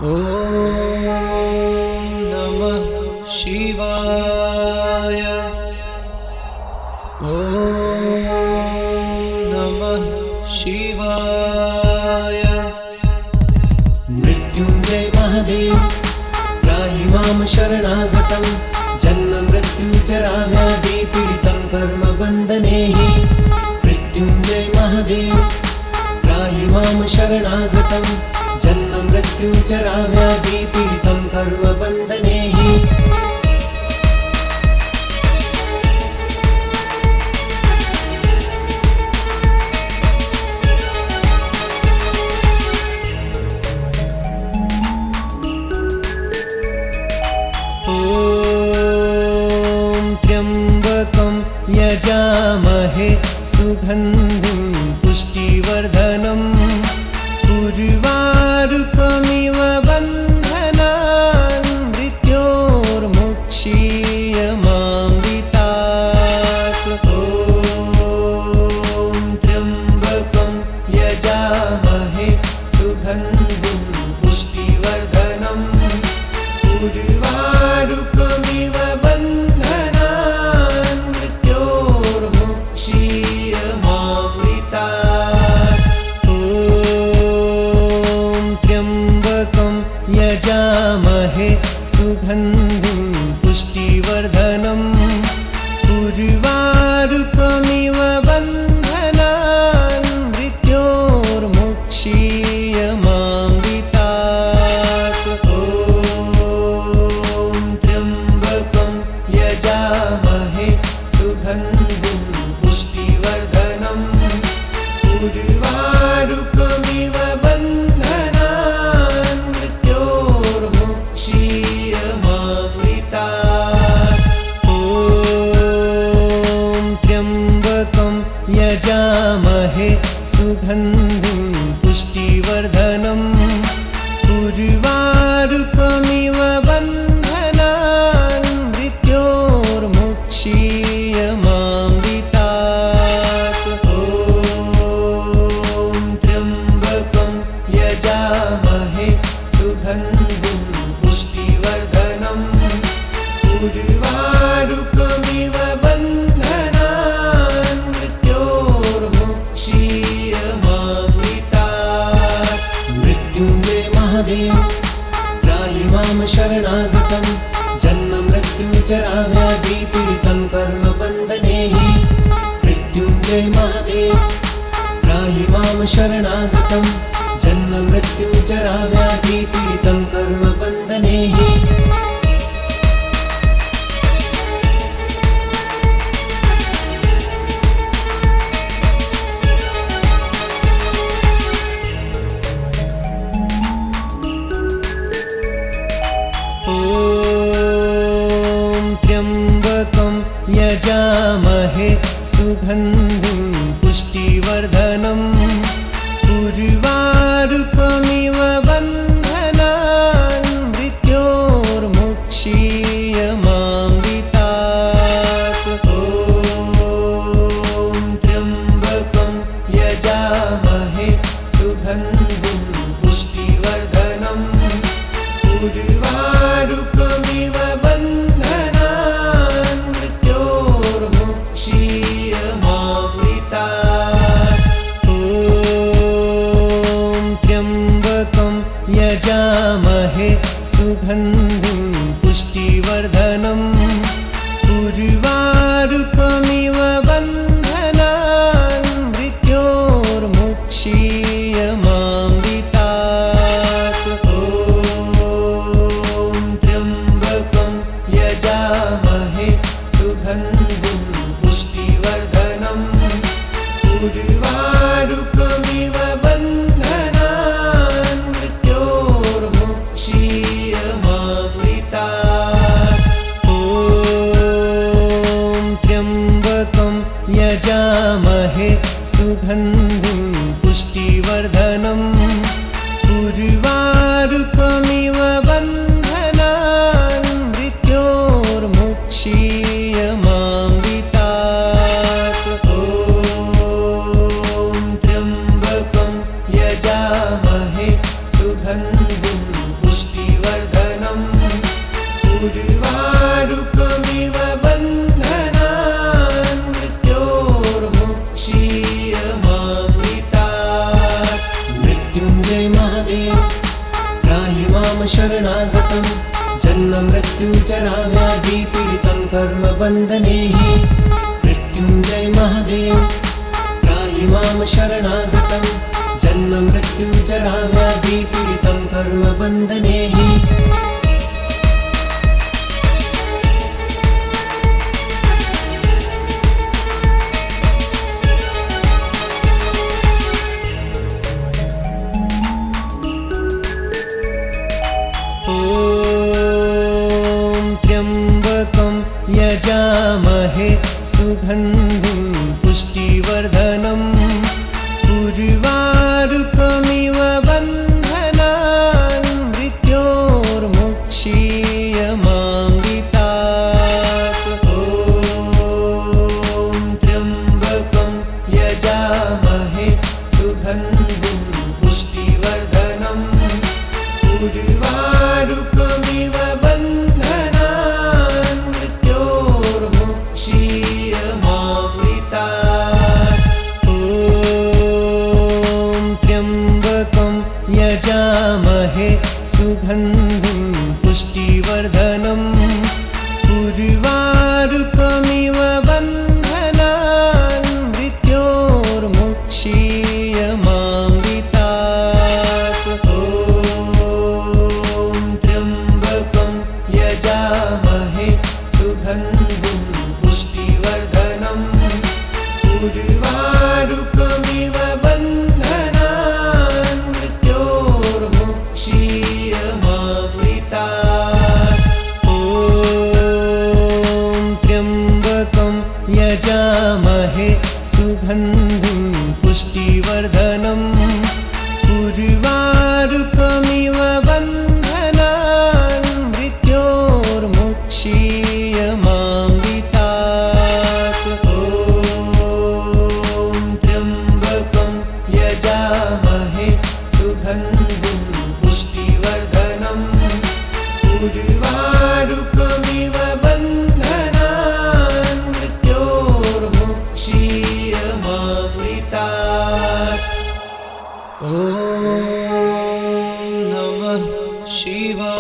ॐ नमः शिवाय। ॐ नमः शिवाय। मृत्युंजय महादेव त्राहि मां शरणागतं जन्म मृत्युजराव्याधिपीडितं कर्मबन्धनैः। मृत्युंजय महादेव त्राहि मां शरणागतं जन्म मृत्युजराव्याधिपीडितं कर्मबन्धनैः। त्र्यंबकं यजामहे सुगन्धिं पुष्टिवर्धनम् उर्वारुकमिव बन्धनान् मृत्योर्मुक्षीयमामृतात्। ॐ त्र्यंबकं यजामहे सुगन्धिं पुष्टिवर्धनम् उर्वारुकमिव बन्धनान् मृत्योर्मुक्षीयमामृतात्। ॐ त्र्यंबकं यजामहे सुगन्धिं पुष्टिवर्धनम् उर्वारुकमिव बन्धनान् मृत्योर्मुक्षीयमामृतात्। ॐ त्र्यंबकं यजामहे सुगन्धिं पुष्टिवर्धनम् उर्वारुकमिव बन्धनान् मृत्योर्मुक्षीयमामृतात्। ॐ त्र्यंबकं यजामहे सुगन्धिं पुष्टिवर्धनम् उर्वारुकमिव बन्धनान् मृत्योर्मुक्षीयमामृतात्। ॐ त्र्यंबकं यजामहे सुगन्धिं पुष्टिवर्धनम् उर्वारुकमिव बन्धनान् मृत्योर्मुक्षीयमामृतात्। मृत्युंजय महादेव त्राहि मां शरणागतं जन्म मृत्युजराव्याधिपीडितं कर्मबन्धनैः। मृत्युंजय महादेव त्राहि मां शरणागतं जन्म मृत्युजराव्याधिपीडितं कर्मबन्धनैः। त्र्यंबकं यजामहे सुगन्धिं पुष्टिवर्धनम् उर्वारुकमिव बन्धनान् महादेव त्राहि मां शरणागतं जन्म मृत्युजराव्याधिपीडितं कर्मबन्धने हि मृत्युञ्जय महादेव त्राहि मां शरणागतं जन्म मृत्युजराव्याधिपीडितं कर्मबन्धने हि यजामहे सुगन्धिं पुष्टिवर्धनम् उर्वारुकमिव बन्धनान् मृत्योर्मुक्षीयमामृतात् ॐ त्र्यम्बकं यजामहे सुगन्धिं पुष्टिवर्धनम् उर्वारुकमिव यजामहे सुगन्धिं पुष्टिवर्धनम् उर्वारुकमिव बन्धनान् मृत्योर्मुक्षीयमामृतात् ॐ त्र्यम्बकं यजामहे सुगन्धिं पुष्टिवर्धनम् उर्वारुकमिव यजामहे सुगन्धिं पुष्टिवर्धनम् उर्वारुकमिव बन्धनान् मृत्योर्मुक्षीयमामृतात् ॐ त्र्यम्बकं यजामहे सुगन्धिं पुष्टिवर्धनम् उर्वारुकमिव ॐ नमः शिवाय।